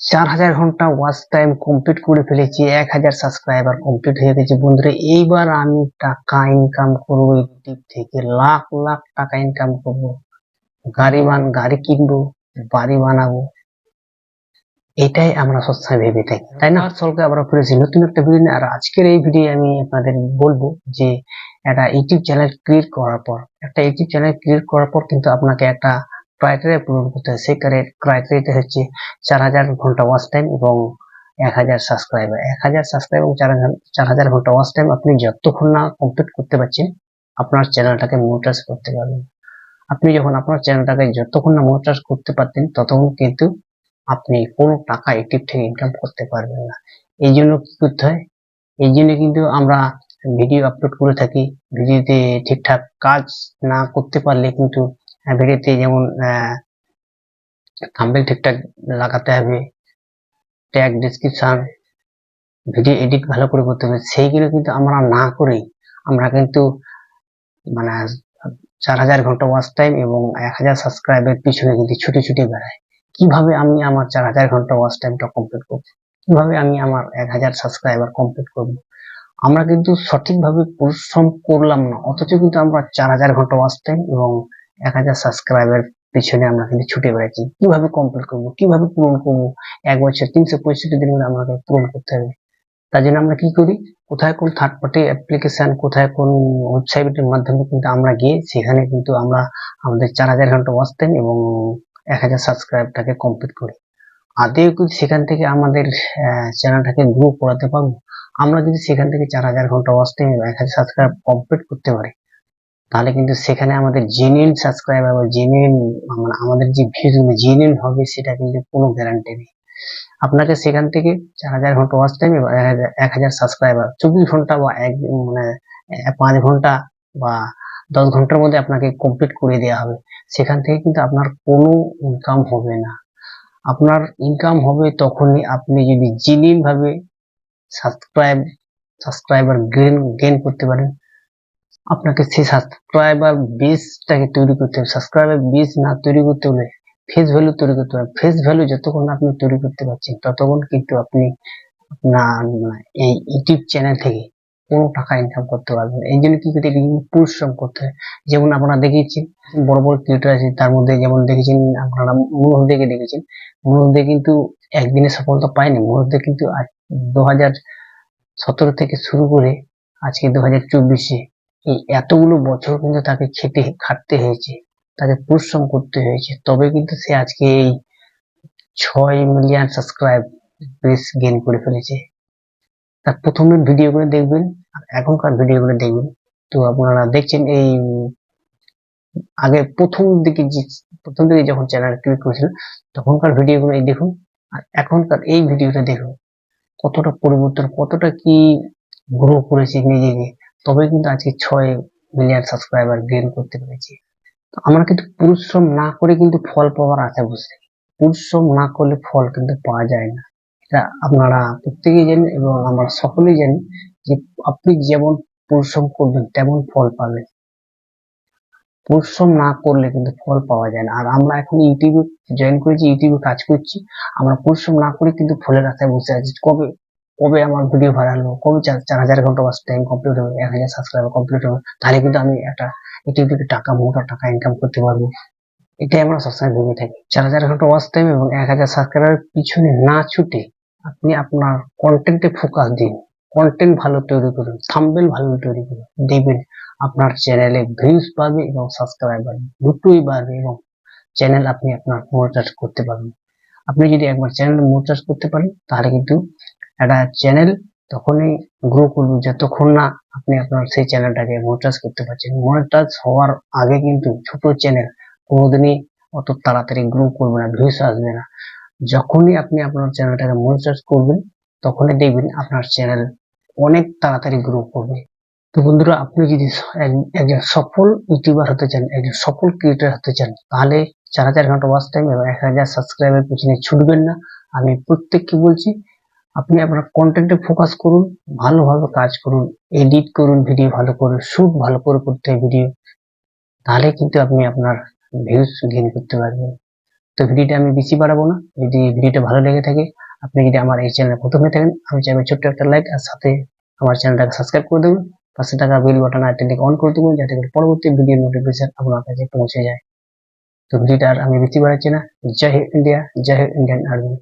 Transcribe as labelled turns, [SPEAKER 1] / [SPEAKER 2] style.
[SPEAKER 1] 4000 ঘন্টা watch time complete করে ফেলেছি, 1000 সাবস্ক্রাইবার কমপ্লিট হয়ে গেছে বন্ধুরা। এইবার আমি টাকা ইনকাম করবো ইউটিউব থেকে, লাখ লাখ টাকা ইনকাম করবো, গাড়ি কিনবো, বাড়ি বানাবো, এটাই আমরা সবসময় ভেবে থাকি, তাই না? সলকে আবার ফিরেছি নতুন একটা ভিডিও নিয়ে। আর আজকের এই ভিডিও আমি আপনাদের বলবো যে একটা ইউটিউব চ্যানেল ক্রিয়েট করার পর কিন্তু আপনাকে একটা ক্রাইটেরিয়া পূরণ করতে হয়। সেই ক্রাইটেরিয়াটা হচ্ছে 4000 ঘন্টা ওয়াচ টাইম এবং 1000 সাবস্ক্রাইবার। 1000 সাবস্ক্রাইবার এবং 4000 ঘন্টা ওয়াচ টাইম আপনি যতক্ষণ না কমপ্লিট করতে পারছেন আপনার চ্যানেলটাকে মনিটাইজ করতে পারবেন। আপনি যখন আপনার চ্যানেলটাকে যতক্ষণ না মনিটাইজ করতে পারতেন ততক্ষণ কিন্তু আপনি কোনো টাকা ইউটিউব থেকে ইনকাম করতে পারবেন না। এই জন্য কি করতে হয়, এই জন্য কিন্তু আমরা ভিডিও আপলোড করে থাকি। ভিডিওতে ঠিকঠাক কাজ না করতে পারলে কিন্তু ভিডিওতে যেমন থাম্বনেল ঠিকঠাক লাগাতে হবে, ট্যাগ ডেসক্রিপশন, ভিডিও এডিট ভালো করে করতে হবে, সেইগুলো কিন্তু আমরা না করেই আমরা কিন্তু মানে 4000 ঘন্টা ওয়াচ টাইম এবং 1000 সাবস্ক্রাইবের পিছনে কিন্তু ছুটে ছুটে বেড়াই। কিভাবে আমি আমার 4000 ঘন্টা ওয়াচ টাইমটা কমপ্লিট করব, কিভাবে আমি আমার 1000 সাবস্ক্রাইবার কমপ্লিট করব। আমরা কিন্তু সঠিকভাবে পরিশ্রম করলাম না, অথচ কিন্তু আমরা 4000 ঘন্টা ওয়াচ টাইম এবং 1000 সাবস্ক্রাইবার পিছনে আমরা কিন্তু ছুটে বেড়াচ্ছি। কিভাবে কমপ্লিট করব, কিভাবে পূরণ করব, এক বছর 365 দিনের মধ্যে আমাকে পূরণ করতে হবে। তার জন্য আমরা কি করি, কোথায় কোন থার্ড পার্টি অ্যাপ্লিকেশন, কোথায় কোন ওয়েবসাইটের মাধ্যমে কিন্তু আমরা গিয়ে সেখানে কিন্তু আমরা আমাদের 4000 ঘন্টা ওয়াচ টাইম এবং 1000 সাবস্ক্রাইবটাকে কমপ্লিট করি। আদেও কিন্তু সেখান থেকে আমাদের চ্যানেলটাকে গ্রো করাতে পারবো। আমরা যদি সেখান থেকে 4000 ঘন্টা ওয়াচ টাইম এবং 1000 সাবস্ক্রাইব কমপ্লিট করতে পারি, তাহলে কিন্তু সেখানে আমাদের জেনুইন সাবস্ক্রাইবার বা জেনুইন মানে আমাদের যে ভিউজগুলো জেনুইন হবে সেটা কিন্তু কোনো গ্যারান্টি নেই। আপনাকে সেখান থেকে 4000 ঘন্টা ওয়াচ টাইম এবং 1000 সাবস্ক্রাইবার 24 ঘন্টা বা 5 ঘন্টা বা 10 ঘন্টার মধ্যে আপনাকে কমপ্লিট করে দেওয়া হবে। সেখান থেকে কিন্তু আপনার কোনো ইনকাম হবে না। আপনার ইনকাম হবে তখনই আপনি যদি জেনুইন ভাবে সাবস্ক্রাইবার গেইন করতে পারেন। আপনাকে সেই সাবস্ক্রাইবার বেসটাকে তৈরি করতে হবে। সাবস্ক্রাইবার বেস না তৈরি করতে হলে ফেস ভ্যালু তৈরি করতে হবে। ফেস ভ্যালু যতক্ষণ আপনি তৈরি করতে পারছেন ততক্ষণ কিন্তু আপনি আপনার এই ইউটিউব চ্যানেল থেকে কোনো টাকা ইনকাম করতে পারবেন। এই জন্য কি করতে হবে, পরিশ্রম করতে হয়। যেমন আপনারা দেখেছেন বড় বড় ক্রিয়েটর আছে, তার মধ্যে যেমন দেখেছেন আপনারা মুনুহদেকে দেখেছেন। মুনুহদে কিন্তু একদিনে সফলতা পায়নি। মুনুহদে কিন্তু 2017 থেকে শুরু করে আজকে 2024-এ এই এতগুলো বছর কিন্তু তাকে খাটতে হয়েছে, তাকে পরিশ্রম করতে হয়েছে, তবে কিন্তু সে আজকে এই 6 মিলিয়ন সাবস্ক্রাইব বেস গেইন করে ফেলেছে। তার প্রথমের ভিডিওগুলো দেখবেন আর এখনকার ভিডিওগুলো দেখবেন, তো আপনারা দেখছেন এই আগে প্রথম দিকে যখন চ্যানেল ক্রিয়েট করেছিল তখনকার ভিডিওগুলো এই দেখুন, আর এখনকার এই ভিডিওটা দেখুন, কতটা পরিবর্তন, কতটা কি গ্রো করেছে নিজেকে, তবে কিন্তু আজকে 6 মিলিয়ন সাবস্ক্রাইবার গেইন করতে পেরেছি। তো আমরা কিন্তু পরিশ্রম না করে কিন্তু ফল পাওয়ার আশা বসে, পরিশ্রম না করলে ফল কিন্তু পাওয়া যায় না। এটা আপনারা প্রত্যেকেই জানেন এবং আমরা সকলেই জানি যে আপনি যেমন পরিশ্রম করবেন তেমন ফল পাবেন। পরিশ্রম না করলে কিন্তু ফল পাওয়া যায় না। আর আমরা এখন ইউটিউবে জয়েন করেছি, ইউটিউবে কাজ করছি, আমরা পরিশ্রম না করে কিন্তু ফলের আশায় বসে আছি। কবে কবে আমার ভিডিও ভাইরাল হবে, কবে 4000 ঘন্টা ওয়াচ টাইম কমপ্লিট হবে, 1000 সাবস্ক্রাইবার কমপ্লিট হবে, তাহলে কিন্তু আমি একটা ইউটিউব থেকে মোটা টাকা ইনকাম করতে পারবো। এটাই আমরা সবসময় ভেবে থাকি। 4000 ঘন্টা ওয়াচ টাইম এবং 1000 সাবস্ক্রাইবারের পিছনে না ছুটে আপনি আপনার কন্টেন্টে ফোকাস দিন, কন্টেন্ট ভালো তৈরি করুন, থাম্বনেল ভালো তৈরি করুন, দেখবেন আপনার চ্যানেলে ভিউজ বাড়বে এবং সাবস্ক্রাইবার দুটোই বাড়বে এবং চ্যানেল আপনি আপনার মনিটাইজ করতে পারবেন। আপনি যদি একবার চ্যানেল মনিটাইজ করতে পারেন তাহলে কিন্তু একটা চ্যানেল তখনই গ্রো করবে যতক্ষণ না আপনি আপনার সেই চ্যানেলটাকে মনিটাইজ করতে পারছেন। মনিটাইজ হওয়ার আগে কিন্তু ছোট চ্যানেল কোনোদিনই অত তাড়াতাড়ি গ্রো করবে না, ভিউজ আসবে না। যখনই আপনি আপনার চ্যানেলটাকে মনিটাইজ করবেন তখনই দেখবেন আপনার চ্যানেল অনেক তাড়াতাড়ি গ্রো করবে। তো বন্ধুরা, আপনি যদি একজন সফল ইউটিউবার হতে চান, একজন সফল ক্রিয়েটর হতে চান, তাহলে 4000 ঘন্টা ওয়াচ টাইম এবং 1000 সাবস্ক্রাইবের পিছনে ছুটবেন না। আমি প্রত্যেককে বলছি আপনি আপনার কন্টেন্টে ফোকাস করুন, ভালোভাবে কাজ করুন, এডিট করুন, ভিডিও ভালো করুন, শুট ভালো করে করতে হয় ভিডিও, তাহলে কিন্তু আপনি আপনার ভিউজ গেইন করতে পারবেন। তো ভিডিওটা আমি বেশি বাড়াবো না। যদি ভিডিওটা ভালো লেগে থাকে, আপনি যদি আমার এই চ্যানেলে প্রথমে থাকেন, আমি চাইবো ছোট্ট একটা লাইক আর সাথে আমার চ্যানেলটাকে সাবস্ক্রাইব করে দেবেন, পাশে থাকা বেল বাটন আইকনটিকে অন করে দেবেন, যাতে করে পরবর্তী ভিডিওর নোটিফিকেশন আপনার কাছে পৌঁছে যায়। তো ভিডিওটা আর আমি বেশি বাড়াচ্ছি না। জয় হিন্দ ইন্ডিয়া, জয় হিন্দ ইন্ডিয়ান আর্মি।